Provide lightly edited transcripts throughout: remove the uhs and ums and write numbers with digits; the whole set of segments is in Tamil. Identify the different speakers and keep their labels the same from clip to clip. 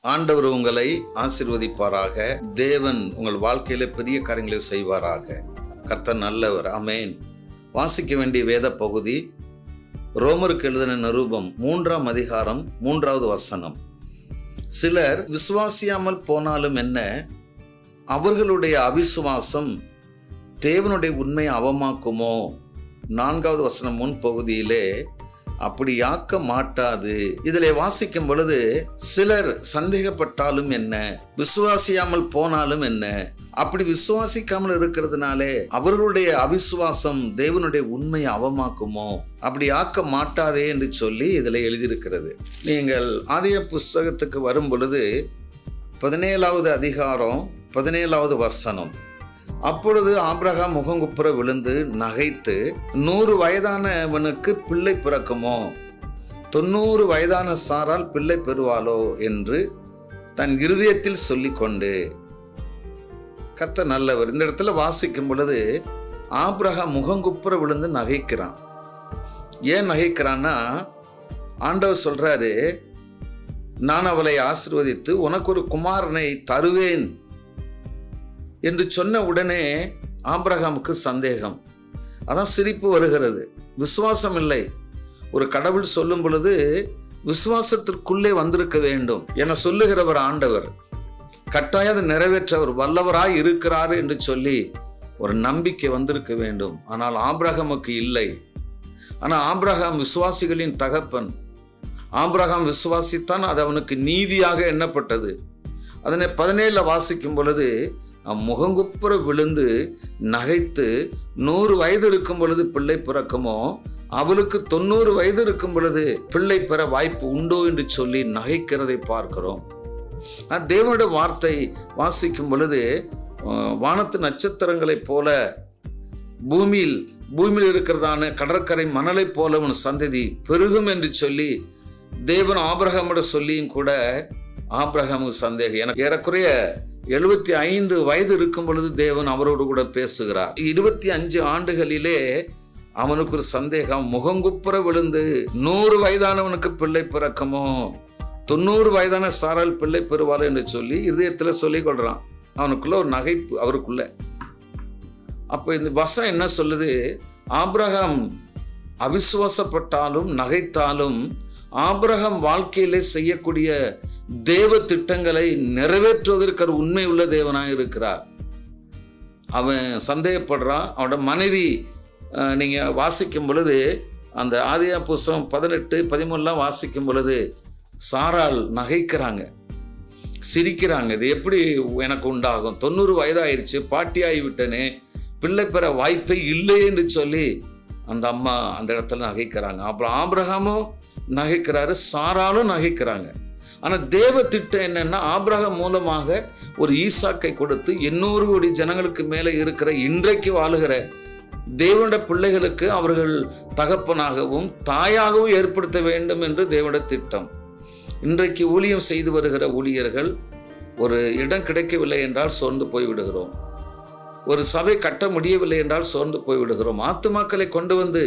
Speaker 1: ஆண்டவர் உங்களை ஆசீர்வதிப்பாராக. தேவன் உங்கள் வாழ்க்கையில பெரிய காரியங்களை செய்வாராக. கர்த்தர் நல்லவர். ஆமென். வாசிக்க வேண்டிய வேத பகுதி ரோமருக்கு எழுதின நிருபம் 3ஆம் அதிகாரம் 3வது வசனம். சிலர் விசுவாசியாமல் போனாலும் என்ன, அவர்களுடைய அவிசுவாசம் தேவனுடைய உண்மையை அவமாக்குமோ? 4வது வசனம் முன் பகுதியிலே அப்படி ஆக்க மாட்டாது. இதிலே வாசிக்கும் பொழுது சிலர் சந்தேகப்பட்டாலும் என்ன, விசுவாசியாமல் போனாலும் என்ன, அப்படி விசுவாசிக்காமல் இருக்கிறதுனாலே அவர்களுடைய அவிசுவாசம் தேவனுடைய உண்மையை அவமாக்குமோ? அப்படி ஆக்க மாட்டாதே என்று சொல்லி இதில் எழுதியிருக்கிறது. நீங்கள் ஆதிய புஸ்தகத்துக்கு வரும் பொழுது 17வது அதிகாரம் 17வது வசனம். அப்பொழுது ஆபிரகாம் முகங்குப்புற விழுந்து நகைத்து, 100 வயதானவனுக்கு பிள்ளை பிறக்குமோ? 90 வயதான சாரால் பிள்ளை பெறுவாளோ என்று தன் இருதயத்தில் சொல்லிக்கொண்டு. கர்த்தர் நல்லவர். இந்த இடத்துல வாசிக்கும் பொழுது ஆபிரகாம் முகங்குப்புற விழுந்து நகைக்கிறான். ஏன் நகைக்கிறான்னா, ஆண்டவர் சொல்றாரு, நான் அவளை ஆசீர்வதித்து உனக்கு ஒரு குமாரனை தருவேன் என்று சொன்ன உடனே ஆபிரகாமுக்கு சந்தேகம். அதான் சிரிப்பு வருகிறது. விசுவாசம் இல்லை. ஒரு கடவுள் சொல்லும் பொழுது விசுவாசத்திற்குள்ளே வந்திருக்க வேண்டும் என சொல்லுகிறவர் ஆண்டவர். கட்டாயம் அதை நிறைவேற்றவர் வல்லவராய் இருக்கிறார் என்று சொல்லி ஒரு நம்பிக்கை வந்திருக்க வேண்டும். ஆனால் ஆபிரகாமுக்கு இல்லை. ஆனால் ஆபிரகாம் விசுவாசிகளின் தகப்பன். ஆபிரகாம் விசுவாசித்தான், அது அவனுக்கு நீதியாக எண்ணப்பட்டது. அதனை 17 வாசிக்கும் பொழுது முகங்குப்புற விழுந்து நகைத்து, 100 வயது இருக்கும் பொழுது பிள்ளை பிறக்குமோ, அவளுக்கு 90 வயது இருக்கும் பொழுது பிள்ளை பெற வாய்ப்பு உண்டோ என்று சொல்லி நகைக்கிறதை பார்க்கிறோம். தேவனுடைய வார்த்தை வாசிக்கும் பொழுது வானத்து நட்சத்திரங்களைப் போல பூமியில் இருக்கிறதான கடற்கரை மணலை போல உன் சந்ததி பெருகும் என்று சொல்லி தேவன் ஆபிரகாமோட சொல்லியும் கூட ஆபிரகாமுக்கு சந்தேகம். எனக்கு ஏறக்குறைய 75 வயது இருக்கும் பொழுது தேவன் அவரோடு கூட பேசுகிறார். 25 ஆண்டுகளிலே அவனுக்கு ஒரு சந்தேகம். முகங்குப்புற விழுந்து 100 வயதானவனுக்கு பிள்ளை பிறக்குமோ, 90 வயதான சாரால் பிள்ளை பெறுவார் என்று சொல்லி இதயத்தில் சொல்லிக் கொள்றான். அவனுக்குள்ள ஒரு நகைப்பு அவருக்குள்ள. அப்போ இந்த வசனம் என்ன சொல்லுது? ஆபிரகாம் அவிசுவாசப்பட்டாலும் நகைத்தாலும் ஆபிரகாம் வாழ்க்கையிலே செய்யக்கூடிய தேவ திட்டங்களை நிறைவேற்றுவதற்கு உண்மை உள்ள தேவனாக இருக்கிறார். அவன் சந்தேகப்படுறான். அவனோட மனைவி நீங்கள் வாசிக்கும் பொழுது அந்த ஆதியா புஸ்தகம் 18, 13 வாசிக்கும் பொழுது சாராள் நகைக்கிறாங்க, சிரிக்கிறாங்க. இது எப்படி எனக்கு உண்டாகும்? 90 வயதாயிருச்சு, பாட்டியாகி விட்டனே, பிள்ளை பெற வாய்ப்பே இல்லை என்று சொல்லி அந்த அம்மா அந்த இடத்துல நகைக்கிறாங்க. அப்புறம் ஆபிரகாமும் நகைக்கிறாரு, சாராலும் நகைக்கிறாங்க. ஆனால் தேவ திட்டம் என்னன்னா, ஆபிரகாம் மூலமாக ஒரு ஈசாக்கை கொடுத்து 800 கோடி ஜனங்களுக்கு மேலே இருக்கிற இன்றைக்கு வாழுகிற தேவனுடைய பிள்ளைகளுக்கு அவர்கள் தகப்பனாகவும் தாயாகவும் ஏற்படுத்த வேண்டும் என்று தேவனுடைய திட்டம். இன்றைக்கு ஊழியம் செய்து வருகிற ஊழியர்கள் ஒரு இடம் கிடைக்கவில்லை என்றால் சோர்ந்து போய்விடுகிறோம். ஒரு சபை கட்ட முடியவில்லை என்றால் சோர்ந்து போய்விடுகிறோம். ஆத்துமாக்களை கொண்டு வந்து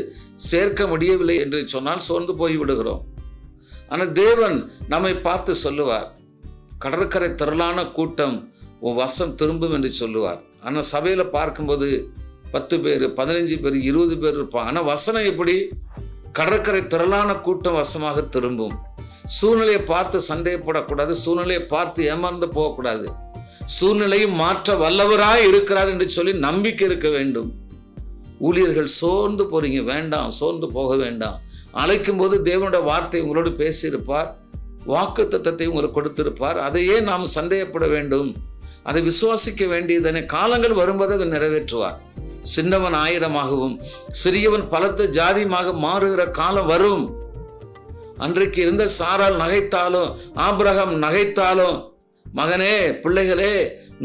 Speaker 1: சேர்க்க முடியவில்லை என்று சொன்னால் சோர்ந்து போய்விடுகிறோம். ஆனால் தேவன் நம்மை பார்த்து சொல்லுவார், கடற்கரை திரளான கூட்டம் உன் வசம் திரும்பும் என்று சொல்லுவார். ஆனால் சபையில் பார்க்கும்போது 10 பேர், 15 பேர், 20 பேர் இருப்பாங்க. ஆனால் வசனம் எப்படி? கடற்கரை திரளான கூட்டம் வசமாக திரும்பும். சூழ்நிலையை பார்த்து சந்தேகப்படக்கூடாது, சூழ்நிலையை பார்த்து ஏமாந்து போகக்கூடாது. சூழ்நிலையும் மாற்ற வல்லவராய் இருக்கிறார் என்று சொல்லி நம்பிக்கை இருக்க வேண்டும். ஊழியர்கள் சோர்ந்து போறீங்க, வேண்டாம், சோர்ந்து போக வேண்டாம். அழைக்கும் போது தேவனுடைய வார்த்தை உங்களோடு பேசியிருப்பார், வாக்குத்தத்தத்தை உங்களுக்கு கொடுத்திருப்பார். அதையே நாம் சந்தேகப்பட வேண்டும்? அதை விசுவாசிக்க வேண்டியதனை காலங்கள் வரும்போது அதை நிறைவேற்றுவார். சின்னவன் 1000ஆகவும் சிறியவன் பலத்த ஜாதியுமாக மாறுகிற காலம் வரும். அன்றைக்கு இருந்த சாரால் நகைத்தாலும் ஆபிரகாம் நகைத்தாலும், மகனே, பிள்ளைகளே,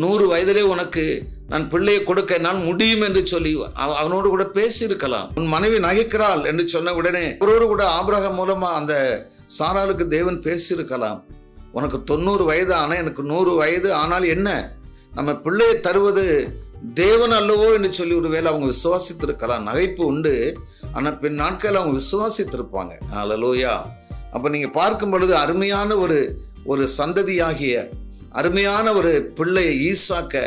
Speaker 1: 100 வயதிலே உனக்கு நான் பிள்ளையை கொடுக்க என்னால் முடியும் என்று சொல்லி அவனோடு கூட பேசியிருக்கலாம். உன் மனைவி நகைக்கிறாள் என்று சொன்ன உடனே அவரோடு கூட ஆபிரகாம் மூலமா அந்த சாராளுக்கு தேவன் பேசியிருக்கலாம். உனக்கு 90 வயது ஆனால் எனக்கு 100 வயது ஆனால் என்ன, நம்ம பிள்ளையை தருவது தேவன் அல்லவோ என்று சொல்லி ஒருவேளை அவங்க விசுவாசித்திருக்கலாம். நகைப்பு உண்டு, ஆனால் பின் நாட்கள் அவங்க விசுவாசித்திருப்பாங்க. அல்லேலூயா. அப்போ நீங்கள் பார்க்கும் பொழுது அருமையான ஒரு ஒரு சந்ததியாகிய அருமையான ஒரு பிள்ளையை ஈசாக்க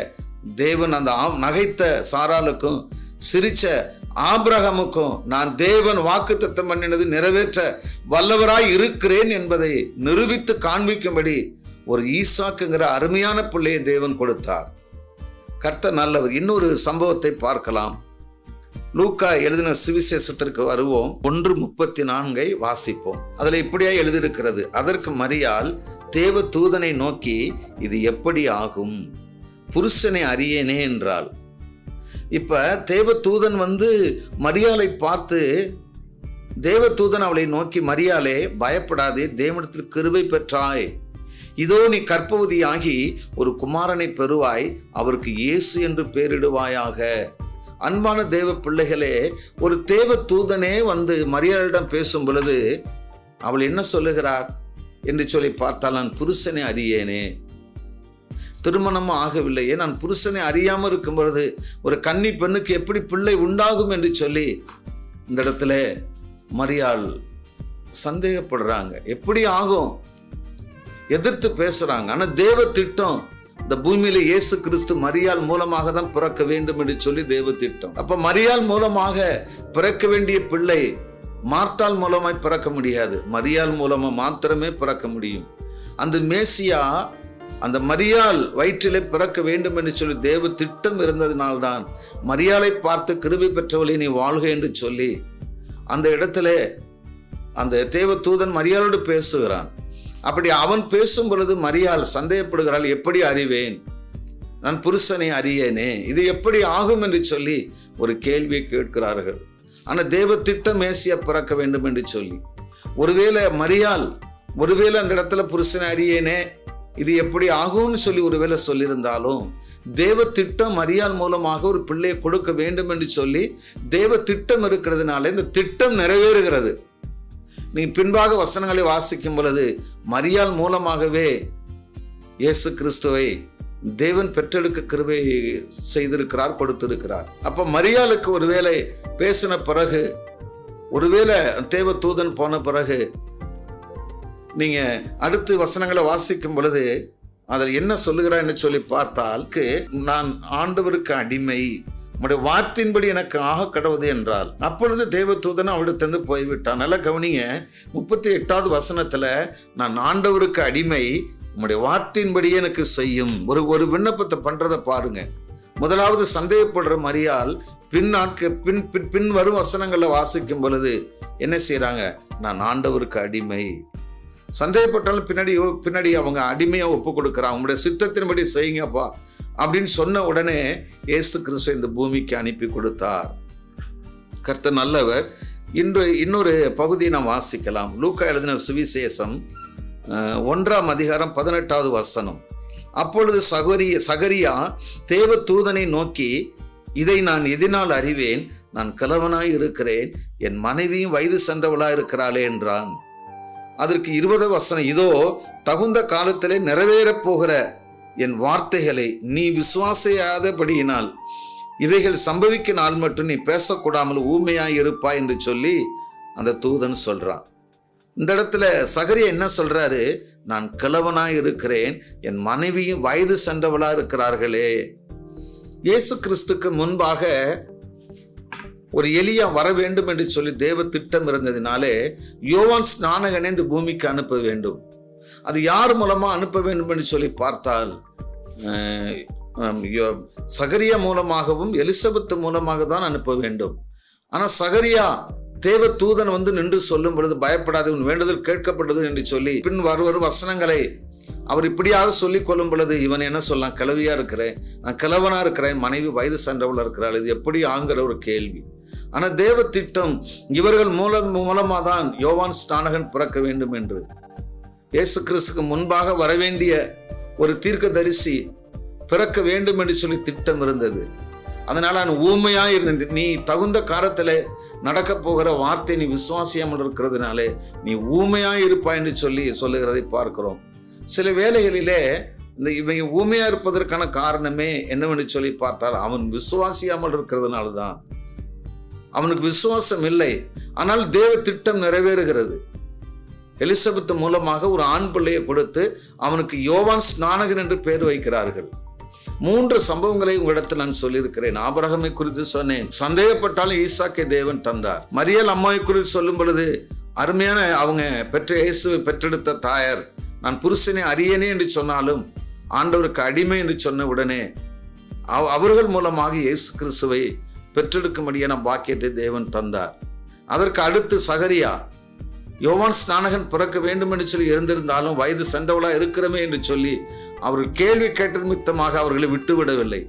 Speaker 1: தேவன் அந்த நகைத்த சாராளுக்கும் சிரிச்ச ஆபிரகாமுக்கும் நான் தேவன் வாக்குத்தத்தம் பண்ணினது நிறைவேற்ற வல்லவராய் இருக்கிறேன் என்பதை நிரூபித்து காண்பிக்கும்படி ஒரு ஈசாக்குங்கிற அருமையான பிள்ளையை தேவன் கொடுத்தார். கர்த்தர் நல்லவர். இன்னொரு சம்பவத்தை பார்க்கலாம். லூக்கா எழுதின சுவிசேஷத்திற்கு வருவோம். 1:34 வாசிப்போம். அதுல இப்படியா எழுதியிருக்கிறது, அதற்கு மரியாள் தேவ தூதனை நோக்கி, இது எப்படி ஆகும், புருஷனை அறியேனே என்றாள். இப்ப தேவ தூதன் மரியாளை பார்த்து, தேவ தூதன் அவளை நோக்கி, மரியாளே பயப்படாதே, தேவனிடத்தில் கிருபை பெற்றாய், இதோ நீ கர்ப்பவதியாகி ஒரு குமாரனை பெறுவாய், அவருக்கு இயேசு என்று பெயரிடுவாயாக. அன்பான தேவ பிள்ளைகளே, ஒரு தேவ தூதனே மரியாளிடம் பேசும் பொழுது அவள் என்ன சொல்லுகிறார் என்று சொல்லி பார்த்தால், நான் புருஷனை அறியேனே, திருமணமும் ஆகவில்லையே, நான் புருஷனை அறியாமல் இருக்கும் பொழுது ஒரு கன்னி பெண்ணுக்கு எப்படி பிள்ளை உண்டாகும் என்று சொல்லி இந்த இடத்துல மரியாள் சந்தேகப்படுறாங்க. எப்படி ஆகும், எதிர்த்து பேசுறாங்க. ஆனா தேவ திட்டம், இந்த பூமியில இயேசு கிறிஸ்து மரியாள் மூலமாக தான் பிறக்க வேண்டும் என்று சொல்லி தேவ திட்டம். அப்ப மரியாள் மூலமாக பிறக்க வேண்டிய பிள்ளை மார்த்தாள் மூலமாய் பிறக்க முடியாது, மரியாள் மூலமா மாத்திரமே பிறக்க முடியும். அந்த மேசியா அந்த மரியாள் வயிற்றிலே பிறக்க வேண்டும் என்று சொல்லி தேவ திட்டம் இருந்ததினால்தான் மரியாளை பார்த்து கிருபை பெற்றவளை நீ வாழ்க என்று சொல்லி அந்த இடத்துல அந்த தேவ தூதன் மரியாளோடு பேசுகிறான். அப்படி அவன் பேசும் பொழுது மரியாள் சந்தேகப்படுகிறாள், எப்படி அறிவேன், நான் புருஷனை அறியேனே, இது எப்படி ஆகும் என்று சொல்லி ஒரு கேள்வியை கேட்கிறார்கள். ஆனால் தேவ திட்டம் மேசியா பிறக்க வேண்டும் என்று சொல்லி, ஒருவேளை மரியாள் அந்த இடத்துல புருஷனை அறியேனே இது எப்படி ஆகும்னு சொல்லி ஒருவேளை சொல்லியிருந்தாலும், தேவ திட்டம் மரியாள் மூலமாக ஒரு பிள்ளையை கொடுக்க வேண்டும் என்று சொல்லி தேவ திட்டம் இருக்கிறதுனால இந்த திட்டம் நிறைவேறுகிறது. நீ பின்பாக வசனங்களை வாசிக்கும் பொழுது மரியாள் மூலமாகவே இயேசு கிறிஸ்துவை தேவன் பெற்றெடுக்க கிருபை செய்திருக்கிறார், கொடுத்திருக்கிறார். அப்ப மரியாளுக்கு ஒருவேளை பேசின பிறகு, ஒருவேளை தேவ தூதன் போன பிறகு நீங்க அடுத்து வசனங்களை வாசிக்கும் பொழுது அதில் என்ன சொல்லுகிறான்னு சொல்லி பார்த்தால், நான் ஆண்டவருக்கு அடிமை, உடைய வார்த்தையின்படி எனக்கு ஆக கடவுது என்றால், அப்பொழுது தேவ தூதன் அவளிடத்திலிருந்து போய்விட்டான். நல்லா கவனிங்க, 38வது வசனத்துல, நான் ஆண்டவருக்கு அடிமை, உம்முடைய வார்த்தையின்படியே எனக்கு செய்யும். ஒரு விண்ணப்பத்தை பண்றதை பாருங்க. முதலாவது சந்தேகப்படுற மரியாள் பின் வரும் வசனங்களை வாசிக்கும் பொழுது என்ன செய்யறாங்க, நான் ஆண்டவருக்கு அடிமை. சந்தேகப்பட்டாலும் பின்னாடி அவங்க அடிமையா ஒப்பு கொடுக்குறாங்க. உங்களுடைய சித்தத்தின்படி செய்யுங்கப்பா அப்படின்னு சொன்ன உடனே இயேசு கிறிஸ்து இந்த பூமிக்கு அனுப்பி கொடுத்தார். கர்த்தர் நல்லவர். இன்னொரு பகுதியை நாம் வாசிக்கலாம். லூக்கா எழுதின சுவிசேஷம் 1ஆம் அதிகாரம் 18வது வசனம். அப்பொழுது சகரியா தேவ தூதனை நோக்கி, இதை நான் எதினால் அறிவேன், நான் கிழவனாய் இருக்கிறேன், என் மனைவியும் வயது சென்றவளாய் இருக்கிறாளே என்றான். அதற்கு 20வது வசனம், இதோ தகுந்த காலத்திலே நிறைவேறப் போகிற என் வார்த்தைகளை நீ விசுவாசியாதபடியினால் இவைகள் சம்பவிக்க நாள் மட்டும் நீ பேசக்கூடாமல் ஊமையாய் இருப்பாய் என்று சொல்லி அந்த தூதன் சொல்றான். இந்த இடத்துல சகரியா என்ன சொல்றாரு, நான் கிழவனாய் இருக்கிறேன், என் மனைவியும் வயது சென்றவளா இருக்கிறார்களே. இயேசு கிறிஸ்துக்கு முன்பாக ஒரு எலியா வர வேண்டும் என்று சொல்லி தேவ திட்டம் இருந்ததினாலே யோவான் ஸ்நானகனை இந்த பூமிக்கு அனுப்ப வேண்டும். அது யார் மூலமா அனுப்ப வேண்டும் என்று சொல்லி பார்த்தால், சகரியா மூலமாகவும் எலிசபெத் மூலமாக தான் அனுப்ப வேண்டும். ஆனா சகரியா தேவ தூதன் நின்று சொல்லும் பொழுது, பயப்படாது, உன் வேண்டுதல் கேட்கப்பட்டது என்று சொல்லி பின் வரும் வசனங்களை அவர் இப்படியாக சொல்லிக் கொள்ளும் பொழுது இவன் என்ன சொல்லலாம், கிழவியா இருக்கிறேன், நான் கிழவனா இருக்கிறேன், மனைவி வயது சென்றவள் இருக்கிறாள், இது எப்படி ஆங்கிற ஒரு கேள்வி. ஆனா தேவ திட்டம் இவர்கள் மூலமா தான் யோவான் ஸ்நானகன் பிறக்க வேண்டும் என்று, இயேசு கிறிஸ்துக்கு முன்பாக வரவேண்டிய ஒரு தீர்க்கதரிசி பிறக்க வேண்டும் என்று சொல்லி திட்டம் இருந்தது. அதனால நான் ஊமையா இருந்தேன். நீ தகுந்த காலத்துல நடக்க போகிற வார்த்தை நீ விசுவாசியாமல் இருக்கிறதுனாலே நீ ஊமையா இருப்பாய் என்று சொல்லி சொல்லுகிறதை பார்க்கிறோம். சில வேளைகளிலே இவங்க ஊமையா இருப்பதற்கான காரணமே என்னவென்று சொல்லி பார்த்தால், அவன் விசுவாசியாமல் இருக்கிறதுனால தான். அவனுக்கு விசுவாசம் இல்லை, ஆனால் தேவ திட்டம் நிறைவேறுகிறது. எலிசபெத் மூலமாக ஒரு ஆண் பிள்ளையை கொடுத்து அவனுக்கு யோவான் ஸ்நானகன் என்று பெயர் வைக்கிறார்கள். 3 சம்பவங்களை உங்களிடத்தில் நான் சொல்லியிருக்கிறேன். ஆபிரகாமை குறித்து சொன்னேன், சந்தேகப்பட்டாலும் ஈசாக்கை தேவன் தந்தார். மரியாள் அம்மாவை குறித்து சொல்லும் பொழுது அருமையான அவங்க பெற்ற இயேசுவை பெற்றெடுத்த தாயார், நான் புருஷனை அறியனே என்று சொன்னாலும் ஆண்டவருக்கு அடிமை என்று சொன்ன உடனே அவர்கள் மூலமாக இயேசு கிறிஸ்துவை பெற்றெடுக்கும்படியான பாக்கியத்தை தேவன் தந்தார். அதற்கு அடுத்து சகரியா, யோவான் ஸ்நானகன் பிறக்க வேண்டும் என்று சொல்லி இருந்திருந்தாலும் வயது சென்றவளா இருக்கிறமே என்று சொல்லி அவர்கள் கேள்வி கேட்டது நிமித்தமாக அவர்களை விட்டுவிடவில்லை.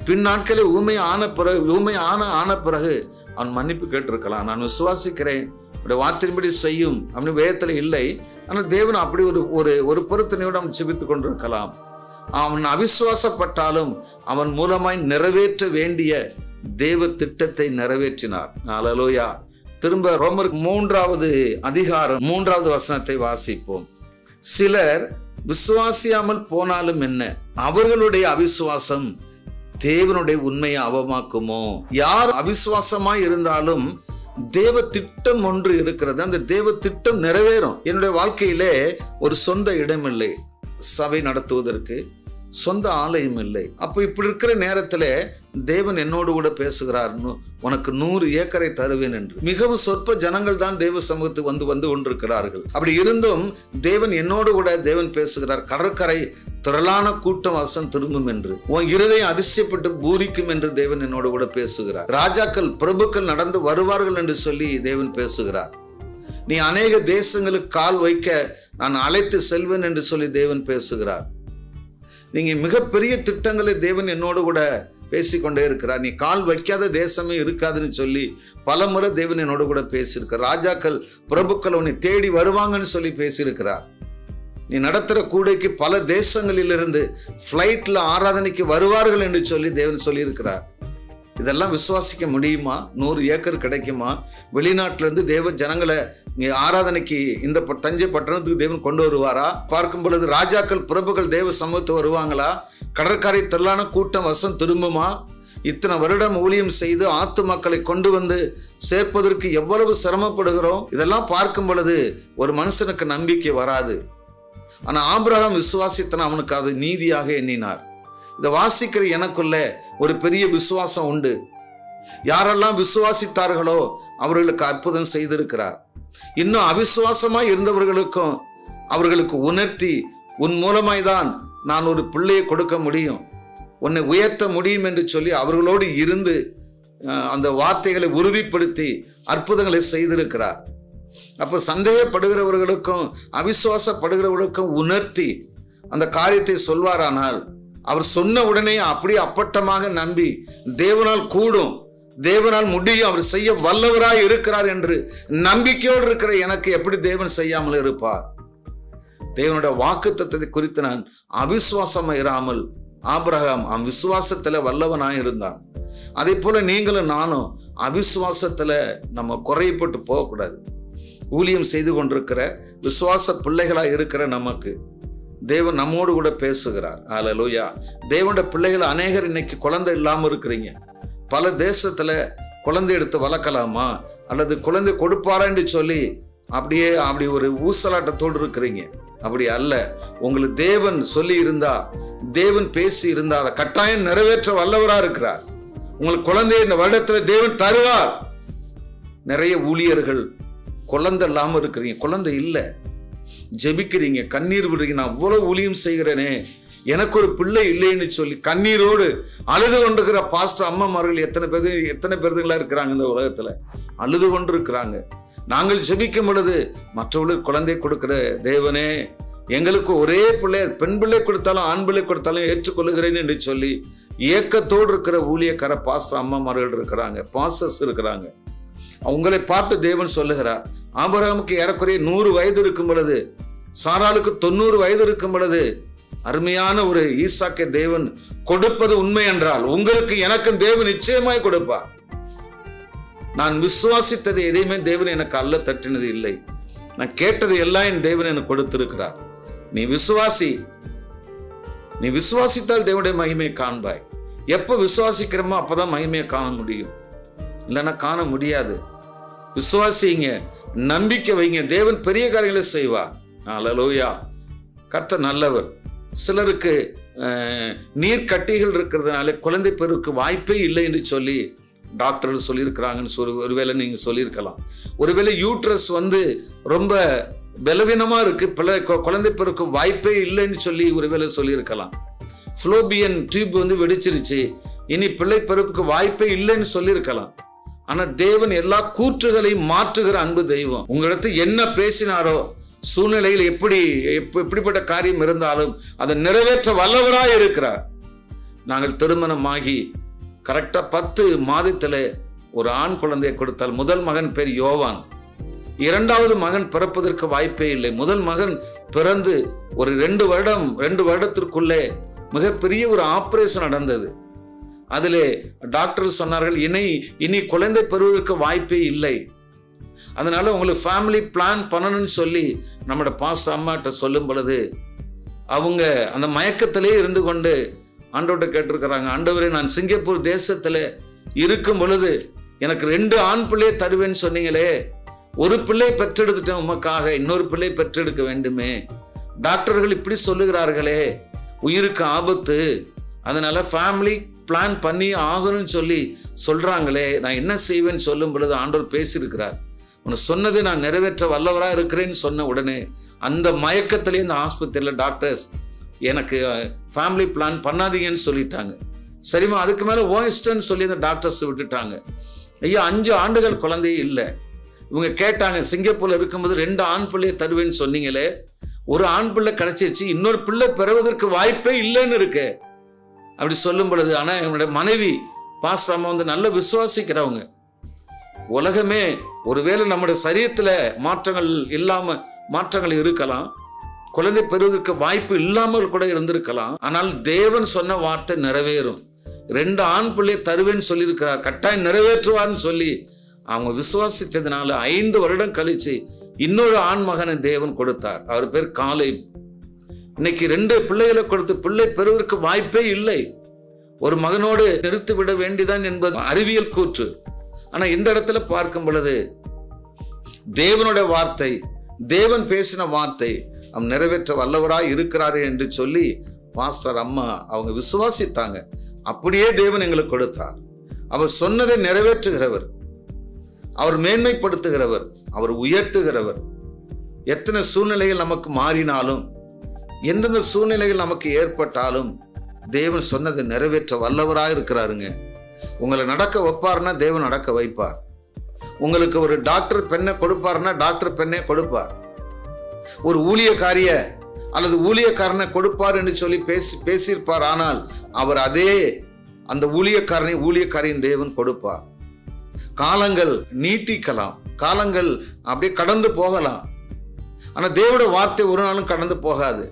Speaker 1: பின் நாட்களில் ஊமை ஆன பிறகு அவன் மன்னிப்பு கேட்டிருக்கலாம். நான் விசுவாசிக்கிறேன், வார்த்தையின்படி செய்யும் அப்படின்னு வேதத்தில் இல்லை. ஆனால் தேவன் அப்படி ஒரு பொருத்தனையோடு அவன் ஜெபித்துக் கொண்டிருக்கலாம். அவன் அவிசுவாசப்பட்டாலும் அவன் மூலமாய் நிறைவேற்ற வேண்டிய தேவ திட்டத்தை நிறைவேற்றினார். அல்லேலூயா. திரும்ப ரோமர் 3வது அதிகாரம் 3வது வசனத்தை வாசிப்போம். சிலர் விசுவாசியாமல் போனாலும் என்ன, அவர்களுடைய அவிசுவாசம் தேவனுடைய உண்மையை அவமாக்குமோ? யார் அவிசுவாசமாய் இருந்தாலும் தேவ திட்டம் ஒன்று இருக்கிறது, அந்த தேவ திட்டம் நிறைவேறும். என்னுடைய வாழ்க்கையிலே ஒரு சொந்த இடம் இல்லை, சபை நடத்துவதற்கு சொந்த ஆலயம் இல்லை. அப்போ இப்படி இருக்கிற நேரத்தில் தேவன் என்னோடு கூட பேசுகிறார், உனக்கு 100 ஏக்கரை தருவேன் என்று. மிகவும் சொற்ப ஜனங்கள் தான் தேவ சமூகத்துக்கு வந்து கொண்டிருக்கிறார்கள். அப்படி இருந்தும் தேவன் என்னோடு கூட தேவன் பேசுகிறார், கடற்கரை திரளான கூட்டம் வசம் திரும்பும் என்று, உன் இருதயம் அதிசயப்பட்டு பூரிக்கும் என்று தேவன் என்னோடு கூட பேசுகிறார். ராஜாக்கள் பிரபுக்கள் நடந்து வருவார்கள் என்று சொல்லி தேவன் பேசுகிறார். நீ அநேக தேசங்களுக்கு கால் வைக்க நான் அழைத்து செல்வேன் என்று சொல்லி தேவன் பேசுகிறார். நீங்க மிகப்பெரிய திட்டங்களை தேவன் என்னோடு கூட பேசிக்கொண்டே இருக்கிறார். நீ கால் வைக்காத தேசமே இருக்காதுன்னு சொல்லி பல முறை தேவன் என்னோடு கூட பேசியிருக்கிறார். ராஜாக்கள் பிரபுக்கள் உன்னை தேடி வருவாங்கன்னு சொல்லி பேசியிருக்கிறார். நீ நடத்துகிற கூடைக்கு பல தேசங்களிலிருந்து ஃப்ளைட்ல ஆராதனைக்கு வருவார்கள் என்று சொல்லி தேவன் சொல்லியிருக்கிறார். இதெல்லாம் விசுவாசிக்க முடியுமா? 100 ஏக்கர் கிடைக்குமா? வெளிநாட்டிலிருந்து தேவ ஜனங்களை ஆராதனைக்கு இந்த தஞ்சை பட்டணத்துக்கு தேவன் கொண்டு வருவாரா? பார்க்கும் பொழுது ராஜாக்கள் பிரபுக்கள் தேவ சமூகத்து வருவாங்களா? கடற்கரை திரளான கூட்டம் வசம் திரும்புமா? இத்தனை வருடம் ஊழியம் செய்து ஆத்து மக்களை கொண்டு வந்து சேர்ப்பதற்கு எவ்வளவு சிரமப்படுகிறோம். இதெல்லாம் பார்க்கும் பொழுது ஒரு மனுஷனுக்கு நம்பிக்கை வராது. ஆனா ஆபிரகாம் விசுவாசித்தன, அவனுக்கு அது நீதியாக எண்ணினார். இதை வாசிக்கிற எனக்குள்ள ஒரு பெரிய விசுவாசம் உண்டு. யாரெல்லாம் விசுவாசித்தார்களோ அவர்களுக்கு அற்புதம் செய்திருக்கிறார். இன்னும் அவிசுவாசமாய் இருந்தவர்களுக்கும் அவர்களுக்கு உணர்த்தி, உன் மூலமாய்தான் நான் ஒரு பிள்ளையை கொடுக்க முடியும், உன்னை உயர்த்த முடியும் என்று சொல்லி அவர்களோடு இருந்து அந்த வார்த்தைகளை உறுதிப்படுத்தி அற்புதங்களை செய்திருக்கிறார். அப்போ சந்தேகப்படுகிறவர்களுக்கும் அவிசுவாசப்படுகிறவர்களுக்கும் உணர்த்தி அந்த காரியத்தை சொல்வாரானால் அவர் சொன்ன உடனே அப்படியே அப்பட்டமாக நம்பி தேவனால் கூடும், தேவனால் முடியும், அவர் செய்ய வல்லவராய் இருக்கிறார் என்று நம்பிக்கையோடு இருக்கிற எனக்கு எப்படி தேவன் செய்யாமல் இருப்பார்? தேவனுடைய வாக்குத்தத்தத்தை குறித்து நான் அவிசுவாசமா இராமல், ஆபிரகாம் விசுவாசத்துல வல்லவனாய் இருந்தான். அதே போல நீங்களும் நானும் அவிசுவாசத்துல நம்ம குறைப்பட்டு போகக்கூடாது. ஊழியம் செய்து கொண்டிருக்கிற விசுவாச பிள்ளைகளா இருக்கிற நமக்கு தேவன் நம்மோடு கூட பேசுகிறார். அல்லேலூயா. தேவனுடைய பிள்ளைகள் அநேகர் இன்னைக்கு குழந்தை இல்லாம இருக்கிறீங்க. பல தேசத்துல குழந்தை எடுத்து வளர்க்கலாமா அல்லது குழந்தை கொடுப்பாரா என்று சொல்லி அப்படி ஒரு ஊசலாட்டத்தோடு இருக்கிறீங்க. அப்படி அல்ல. உங்களுக்கு தேவன் சொல்லி இருந்தா, தேவன் பேசி இருந்தா அதை கட்டாயம் நிறைவேற்ற வல்லவரா இருக்கிறார். உங்களுக்கு குழந்தைய இந்த வருடத்துல தேவன் தருவார். நிறைய ஊழியர்கள் குழந்தை இல்லாம இருக்கிறீங்க, குழந்தை இல்லை, ஜெபிக்கிறீங்க, கண்ணீர் விடுறீங்க, நான் அவ்வளவு ஊழியம் செய்கிறேனே, எனக்கு ஒரு பிள்ளை இல்லைன்னு சொல்லி கண்ணீரோடு அழுது கொண்டிருக்கிற பாஸ்டர் அம்மாமார்கள் எத்தனை பேருங்களா இருக்கிறாங்க இந்த உலகத்துல, அழுது கொண்டு இருக்கிறாங்க. நாங்கள் ஜெபிக்கும் பொழுது மற்றவர்களுக்கு குழந்தை கொடுக்கிற தேவனே, எங்களுக்கு ஒரே பிள்ளை, பெண் பிள்ளை கொடுத்தாலும் ஆண் பிள்ளை கொடுத்தாலும் ஏற்றுக்கொள்ளுகிறேன் என்று சொல்லி ஏக்கத்தோடு இருக்கிற ஊழியக்கார பாஸ்டர் அம்மாமார்கள் இருக்கிறாங்க, பாஸ்டர்ஸ் இருக்கிறாங்க. அவங்களை பார்த்து தேவன் சொல்லுகிறார், ஆபிரகாமுக்கு ஏறக்குறைய 100 வயது இருக்கும் பொழுது, சாராளுக்கு 90 வயது இருக்கும் பொழுது அருமையான ஒரு ஈசாக்கை தேவன் கொடுப்பது உண்மை என்றால் உங்களுக்கு எனக்கும் தேவன் நிச்சயமாய் கொடுப்பார். நான் விசுவாசித்தது எதையுமே தேவன் எனக்கு அல்ல தட்டினது இல்லை. நான் கேட்டது எல்லாம் என் தேவன் எனக்கு கொடுத்திருக்கிறார். நீ விசுவாசி, நீ விசுவாசித்தால் தேவனுடைய மகிமையை காண்பாய். எப்ப விசுவாசிக்கிறோமோ அப்பதான் மகிமையை காண முடியும், இல்லைன்னா காண முடியாது. விசுவாசிங்க, நம்பிக்கை வைங்க, தேவன் பெரிய காரியங்களை செய்வார். அல்லேலூயா. கர்த்தர் நல்லவர். சிலருக்கு நீர்க்கட்டிகள் இருக்கிறதுனால குழந்தை பெறுவதற்கு வாய்ப்பே இல்லை என்று சொல்லி டாக்டர்கள் சொல்லியிருக்கிறாங்கன்னு சொல்லி ஒருவேளை நீங்கள் சொல்லியிருக்கலாம். ஒருவேளை யூட்ரஸ் ரொம்ப பலவீனமாக இருக்கு, குழந்தை பெறுவதற்கு வாய்ப்பே இல்லைன்னு சொல்லி ஒருவேளை சொல்லியிருக்கலாம். ஃப்ளோபியன் டியூப் வெடிச்சிருச்சு, இனி பிள்ளை பெறுவதற்கு வாய்ப்பே இல்லைன்னு சொல்லியிருக்கலாம். ஆனா தேவன் எல்லா கூற்றுகளையும் மாற்றுகிற அன்பு தெய்வம். உங்களிடத்து என்ன பேசினாரோ, சூழ்நிலையில் எப்படிப்பட்ட காரியம் இருந்தாலும் அதை நிறைவேற்ற வல்லவராய் இருக்கிறார். நாங்கள் திருமணமாகி கரெக்டா 10 மாதத்துல ஒரு ஆண் குழந்தையை கொடுத்தால் முதல் மகன் பேர் யோவான். 2வது மகன் பிறப்பதற்கு வாய்ப்பே இல்லை. முதல் மகன் பிறந்து ஒரு 2 வருடத்திற்குள்ளே மிகப்பெரிய ஒரு ஆபரேஷன் நடந்தது. அதிலே டாக்டர் சொன்னார்கள், இனி குழந்தை பெறுவதற்கு வாய்ப்பே இல்லை. அதனால உங்களுக்கு ஃபேமிலி பிளான் பண்ணணும்னு சொல்லி நம்மளோட பாஸ்டர் அம்மாட்ட சொல்லும் பொழுது அவங்க அந்த மயக்கத்திலே இருந்து கொண்டு ஆண்டவர்கிட்ட கேட்டிருக்கிறாங்க, ஆண்டவரே, நான் சிங்கப்பூர் தேசத்துல இருக்கும் பொழுது எனக்கு 2 ஆண் பிள்ளையை தருவேன்னு சொன்னீங்களே, ஒரு பிள்ளை பெற்றெடுத்துட்டேன், உமக்காக இன்னொரு பிள்ளை பெற்றெடுக்க வேண்டுமே. டாக்டர்கள் இப்படி சொல்லுகிறார்களே, உயிருக்கு ஆபத்து, அதனால ஃபேமிலி பிளான் பண்ணி ஆகணும்னு சொல்லி சொல்றாங்களே, நான் என்ன செய்வேன்னு சொல்லும் பொழுது ஆண்டவர் பேசியிருக்கிறார். உனக்கு சொன்னதை நான் நிறைவேற்ற வல்லவராக இருக்கிறேன்னு சொன்ன உடனே அந்த மயக்கத்திலே இந்த ஆஸ்பத்திரியில் டாக்டர்ஸ் எனக்கு ஃபேமிலி பிளான் பண்ணாதீங்கன்னு சொல்லிட்டாங்க. சரிம்மா, அதுக்கு மேலே ஓ இஷ்டம்னு சொல்லி அந்த டாக்டர்ஸ் விட்டுட்டாங்க. ஐயா, 5 ஆண்டுகள் குழந்தையே இல்லை. இவங்க கேட்டாங்க, சிங்கப்பூர்ல இருக்கும்போது 2 ஆண் பிள்ளையை தருவேன்னு சொன்னீங்களே, ஒரு ஆண் பிள்ளை கிடைச்சிருச்சு, இன்னொரு பிள்ளை பெறுவதற்கு வாய்ப்பே இல்லைன்னு இருக்கு அப்படி சொல்லும் பொழுது, ஆனா என்னுடைய மனைவி பாஸ்டர் அம்மா நல்ல விசுவாசிக்கிறவங்க. உலகமே ஒருவேளை நம்முடைய சரீரத்துல மாற்றங்கள் இருக்கலாம், குழந்தை பெறுவதற்கு வாய்ப்பு இல்லாமல் கூட இருந்திருக்கலாம். ஆனால் தேவன் சொன்ன வார்த்தை நிறைவேறும். 2 ஆண் பிள்ளை தருவேன்னு சொல்லியிருக்கிறார், கட்டாயம் நிறைவேற்றுவார்னு சொல்லி அவங்க விசுவாசித்ததுனால 5 வருடம் கழிச்சு இன்னொரு ஆண் மகனை தேவன் கொடுத்தார். அவர் பேர் காலேப். இன்னைக்கு 2 பிள்ளைகளை கொடுத்து பிள்ளை பெறுவதற்கு வாய்ப்பே இல்லை. ஒரு மகனோடு நிறுத்தி விட வேண்டிதான் என்பது அறிவியல் கூற்று. ஆனா இந்த இடத்துல பார்க்கும் பொழுது தேவனுடைய வார்த்தை, தேவன் பேசின வார்த்தை அவன் நிறைவேற்ற வல்லவராய் இருக்கிறாரே என்று சொல்லி பாஸ்டர் அம்மா அவங்க விசுவாசித்தாங்க. அப்படியே தேவன் எங்களுக்கு கொடுத்தார். அவர் சொன்னதை நிறைவேற்றுகிறவர், அவர் மேன்மைப்படுத்துகிறவர், அவர் உயர்த்துகிறவர். எத்தனை சூழ்நிலைகள் நமக்கு மாறினாலும், எந்தெந்த சூழ்நிலைகள் நமக்கு ஏற்பட்டாலும் தேவன் சொன்னதை நிறைவேற்ற வல்லவராக இருக்கிறாருங்க. உங்களை நடக்க வைப்பார்னா தேவன் நடக்க வைப்பார். உங்களுக்கு ஒரு டாக்டர் பெண்ணை கொடுப்பார்னா டாக்டர் பெண்ணை கொடுப்பார். ஒரு ஊழியக்காரிய அல்லது ஊழியக்காரனை கொடுப்பார் என்று சொல்லி பேசியிருப்பார். ஆனால் அவர் அந்த ஊழியக்காரியின் தேவன் கொடுப்பார். காலங்கள் நீட்டிக்கலாம், காலங்கள் அப்படியே கடந்து போகலாம். ஆனா தேவனுடைய வார்த்தை ஒரு நாளும் கடந்து போகாது.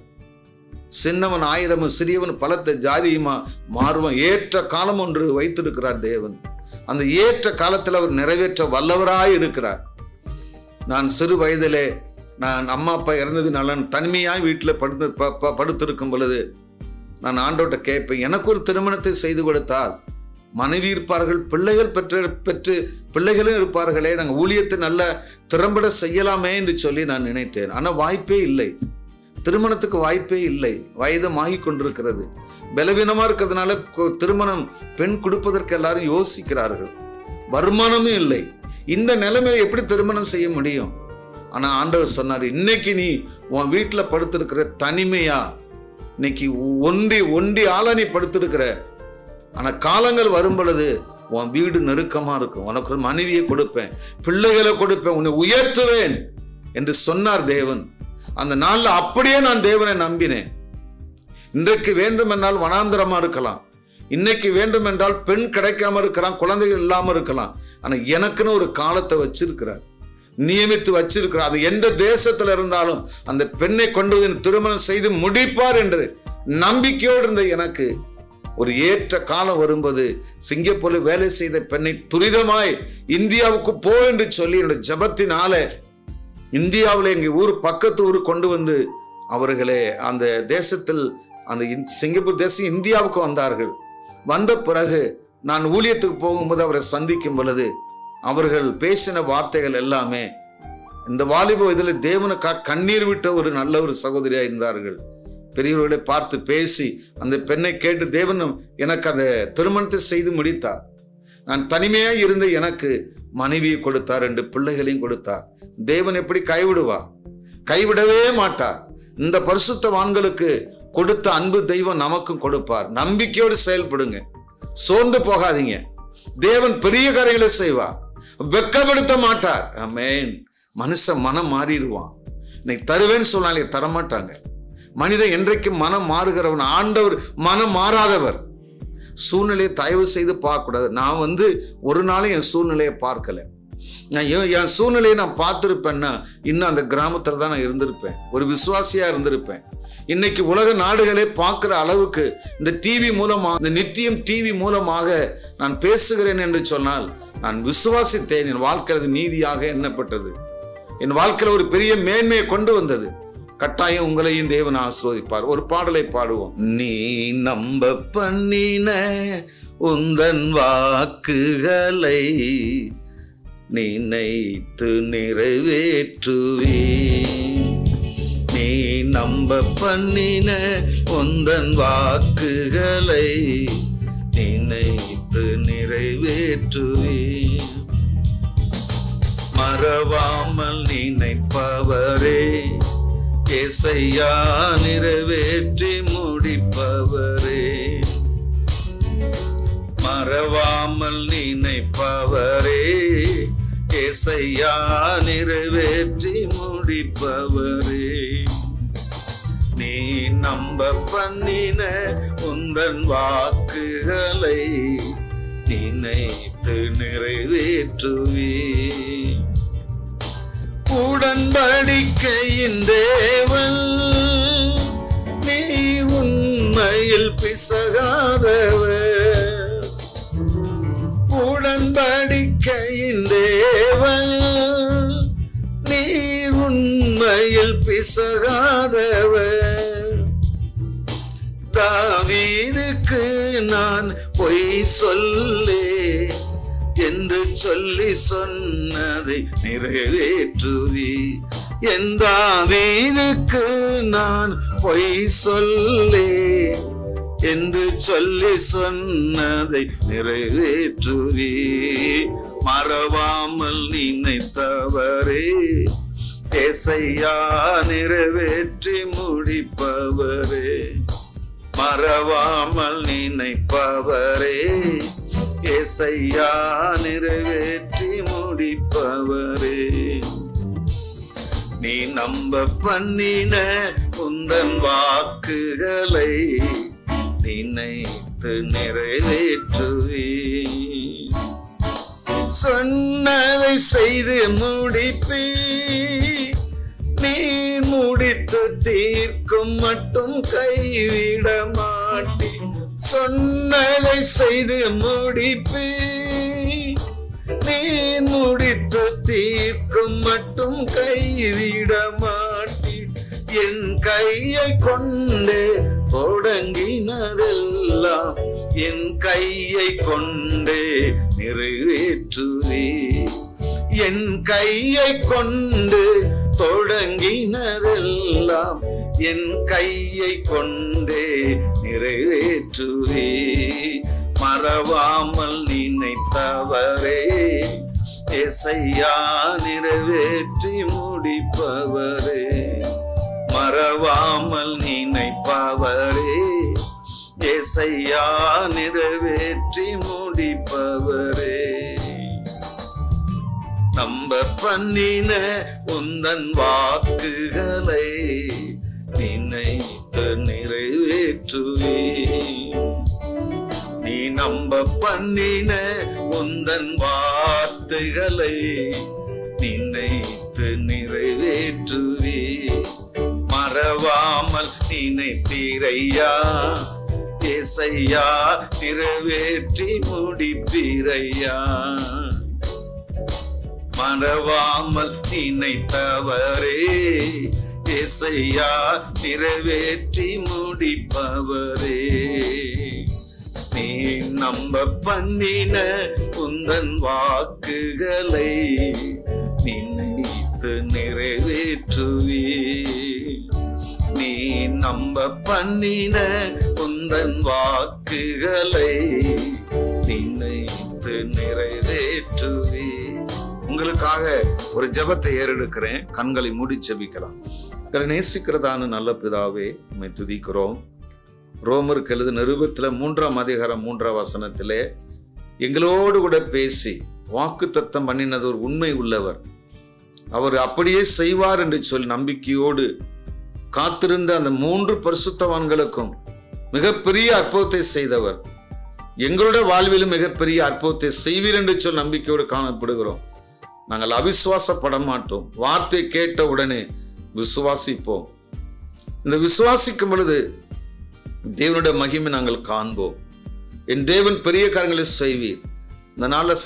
Speaker 1: சின்னவன் 1000 சிறியவன் பலத்த ஜாதியுமா மாறுவான். ஏற்ற காலம் ஒன்று வைத்திருக்கிறார் தேவன். அந்த ஏற்ற காலத்தில் அவர் நிறைவேற்ற வல்லவராய் இருக்கிறார். நான் சிறு வயதிலே நான் அம்மா அப்பா இறந்ததுனால தனிமையாய் வீட்டில் படுத்திருக்கும் பொழுது நான் ஆண்டவர்கிட்ட கேட்பேன், எனக்கு ஒரு திருமணத்தை செய்து கொடுத்தால் மனைவி இருப்பார்கள், பிள்ளைகள் பெற்று பிள்ளைகளும் இருப்பார்களே, நாங்கள் ஊழியத்தை நல்ல திறம்பட செய்யலாமே என்று சொல்லி நான் நினைத்தேன். ஆனால் வாய்ப்பே இல்லை, திருமணத்துக்கு வாய்ப்பே இல்லை. வயதமாகி கொண்டிருக்கிறது. பலவீனமா இருக்கிறதுனால திருமணம் பெண் கொடுப்பதற்கு எல்லாரும் யோசிக்கிறார்கள். வருமானமும் இல்லை. இந்த நிலைமையில எப்படி திருமணம் செய்ய முடியும்? ஆனா ஆண்டவர் சொன்னார், இன்னைக்கு நீ உன் வீட்டுல படுத்திருக்கிற தனிமையா, இன்னைக்கு ஒண்டி ஆளா நீ படுத்திருக்கிற. ஆனா காலங்கள் வரும் பொழுது உன் வீடு நெருக்கமா இருக்கும். உனக்கு ஒரு மனைவியை கொடுப்பேன், பிள்ளைகளை கொடுப்பேன், உன்னை உயர்த்துவேன் என்று சொன்னார் தேவன். அந்த நாள்ல அப்படியே நான் தேவனை நம்பினேன். இன்றைக்கு வேண்டுமென்றால் வனாந்திரமா இருக்கலாம், இன்னைக்கு வேண்டுமென்றால் பெண் கிடைக்காம இருக்கலாம், குழந்தைகள் இல்லாம இருக்கலாம். ஆனா எனக்குன்னு ஒரு காலத்தை வச்சிருக்கிறார், நியமித்து வச்சிருக்கிறார். அது எந்த தேசத்துல இருந்தாலும் அந்த பெண்ணை கொண்டு திருமணம் செய்து முடிப்பார் என்று நம்பிக்கையோடு இருந்த எனக்கு ஒரு ஏற்ற காலம் வரும்போது சிங்கப்பூரில் வேலை செய்த பெண்ணை துரிதமாய் இந்தியாவுக்கு போ என்று சொல்லி என்னுடைய ஜபத்தினால இந்தியாவில் எங்கள் ஊர் பக்கத்து ஊர் கொண்டு வந்து அவர்களே அந்த தேசத்தில் அந்த சிங்கப்பூர் தேசம் இந்தியாவுக்கு வந்தார்கள். வந்த பிறகு நான் ஊழியத்துக்கு போகும்போது அவரை சந்திக்கும் பொழுது அவர்கள் பேசின வார்த்தைகள் எல்லாமே இந்த வாலிப வயதில் தேவனுக்காக கண்ணீர் விட்ட ஒரு நல்ல ஒரு சகோதரியா இருந்தார்கள். பெரியவர்களை பார்த்து பேசி அந்த பெண்ணை கேட்டு தேவன் எனக்கு அந்த திருமணத்தை செய்து முடித்தார். நான் தனிமையா இருந்து எனக்கு மனைவியை கொடுத்தார், 2 பிள்ளைகளையும் கொடுத்தார். தேவன் எப்படி கைவிடுவார்? கைவிடவே மாட்டார். இந்த பரிசுத்தவான்களுக்கு கொடுத்த அன்பு தெய்வம் நமக்கும் கொடுப்பார். நம்பிக்கையோடு செயல்படுங்க, சோர்ந்து போகாதீங்க. தேவன் பெரிய காரியங்களை செய்வார், வெட்கப்படுத்த மாட்டார். ஆமென். மனுஷன் மனம் மாறிடுவான். இன்னைக்கு தருவேன்னு சொன்னாலே தரமாட்டாங்க. மனிதன் என்றைக்கும் மனம் மாறுகிறவன். ஆண்டவர் மனம் மாறாதவர். சூழ்நிலையை தயவு செய்து பார்க்கக்கூடாது. நான் ஒரு நாளும் என் சூழ்நிலையை பார்க்கல. நான் என் சூழ்நிலையை நான் பார்த்துருப்பேன்னா இன்னும் அந்த கிராமத்தில் தான் நான் இருந்திருப்பேன், ஒரு விசுவாசியா இருந்திருப்பேன். இன்னைக்கு உலக நாடுகளே பார்க்கிற அளவுக்கு இந்த டிவி மூலமாக, இந்த நித்தியம் டிவி மூலமாக நான் பேசுகிறேன் என்று சொன்னால் நான் விசுவாசித்தேன். என் வாழ்க்கையில் அது நீதியாக எண்ணப்பட்டது. என் வாழ்க்கையில் ஒரு பெரிய மேன்மையை கொண்டு வந்தது. கட்டாயம் உங்களையும் தேவன் ஆசீர்வதிப்பார். ஒரு பாடலை பாடுவோம். நீ நம்ப பண்ணின உந்தன் வாக்குகளை நினைத்து நிறைவேற்றுவே. நீ நம்ப பண்ணின உந்தன் வாக்குகளை நினைத்து நிறைவேற்றுவே. மறவாமல் நினைப்பவரே ஏசையா, நிறைவேற்றி முடிப்பவரே. மறவாமல் நினைப்பவரே ஏசையா, நிறைவேற்றி முடிப்பவரே. நீ நம்ப பண்ணின உந்தன் வாக்குகளை நினைத்து நிறைவேற்றுவே. உடன்படிக்கையின் தேவன், நீ உண்மையில் பிசகாதவர். உடன்படிக்கையின் தேவன், நீ உண்மையில் பிசகாதவர். தாவீதுக்கு நான் பொய் சொல்லே என்று சொல்லி சொன்னதை நிறைவேற்றுவி. என் தாவீதுக்கு நான் பொய் சொல்லே என்று சொல்லி சொன்னதை நிறைவேற்றுவி. மறவாமல் நினைத்தவரே ஏசையா, நிறைவேற்றி முடிப்பவரே. மறவாமல் நினைப்பவரே ஏசையா, நிறைவேற்றி முடிப்பவரே. நீ நம்ப பண்ணின உந்தன் வாக்குகளை நினைத்து நிறைவேற்றுவே. சொன்னதை செய்து முடிப்பே. நீ முடித்து தீர்க்கும் மட்டும் கைவிட மாட்டே. சொன்னதை செய்து முடிப்பே. நீ முடித்து தீர்க்கும் மட்டும் கைவிட மாட்டே. என் கையை கொண்டு தொடங்கினதெல்லாம் என் கையை கொண்டே நிறைவேற்றுவே. என் கையை கொண்டு தொடங்கினதெல்லாம் என் கையை கொண்டே நிறைவேற்றுவே. மறவாமல் நினைத்தவரே ஏசையா, நிறைவேற்றி முடிப்பவரே. மறவாமல் நினைப்பவரே ஏசையா, நிறைவேற்றி முடிப்பவரே. நம்ப பண்ணின உந்தன் வாக்குகளை நினைத்து நிறைவேற்றுவே. நீ நம்ப பண்ணின உந்தன் வார்த்தைகளை நினைத்து நிறைவேற்றுவே. மறவாமல் நினைத்தீரையா ஏசையா, நிறைவேற்றி முடிப்பீரையா. மறவாமல் நினைத்தவரே ஏசையா, நிறைவேற்றி முடிப்பவரே. நீ நம்ப பண்ணின உந்தன் வாக்குகளை நினைத்து நினைத்து நிறைவேற்றுவே. நீ நம்ப பண்ணின உந்தன் வாக்குகளை நினைத்து நிறைவேற்றுவே. உங்களுக்காக ஒரு ஜெபத்தை ஏறெடுக்கிறேன். கண்களை மூடி ஜெபிக்கலாம். நேசிக்கிறதான நல்ல பிதாவே, உம்மை துதிக்கிறோம். ரோமருக்கு எழுது நிருபத்தில் 3ஆம் அதிகாரம் 3ஆம் வசனத்திலே எங்களோடு கூட பேசி வாக்குத்தத்தம் பண்ணினது ஒரு உண்மை உள்ளவர், அவர் அப்படியே செய்வார் என்று சொல்லி நம்பிக்கையோடு காத்திருந்த அந்த 3 பரிசுத்தவான்களுக்கும் மிகப்பெரிய அற்புதத்தை செய்தவர், எங்களுடைய வாழ்விலும் மிகப்பெரிய அற்புதத்தை செய்வீர் என்று சொல்லி நம்பிக்கையோடு காணப்படுகிறோம். நாங்கள் அவிசுவாசப்பட மாட்டோம். வார்த்தை கேட்ட உடனே விசுவாசிப்போம். இந்த விசுவாசிக்கும் பொழுது தேவனுடைய மகிமை நாங்கள் காண்போம். என் தேவன் பெரிய காரியங்களை செய்வீர். இந்த நாளில்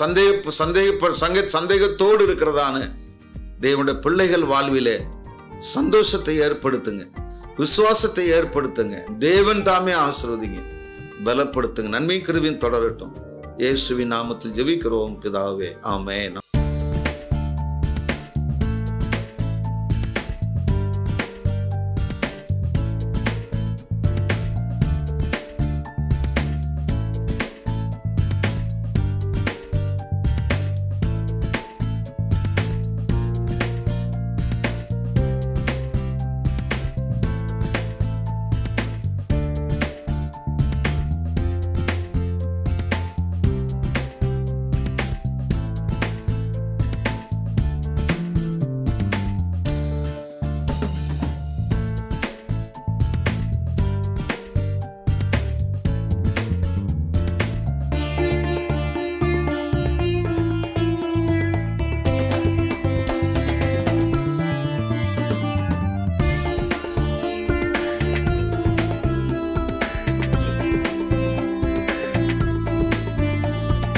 Speaker 1: சந்தேகத்தோடு இருக்கிறதான தேவனுடைய பிள்ளைகள் வாழ்விலே சந்தோஷத்தை ஏற்படுத்துங்க, விசுவாசத்தை ஏற்படுத்துங்க. தேவன் தாமே ஆசீர்வதிங்க, பலப்படுத்துங்க. நன்மை கிருபையும் தொடரட்டும். இயேசுவின் நாமத்தில் ஜெபிக்கிறோம் பிதாவே, ஆமென்.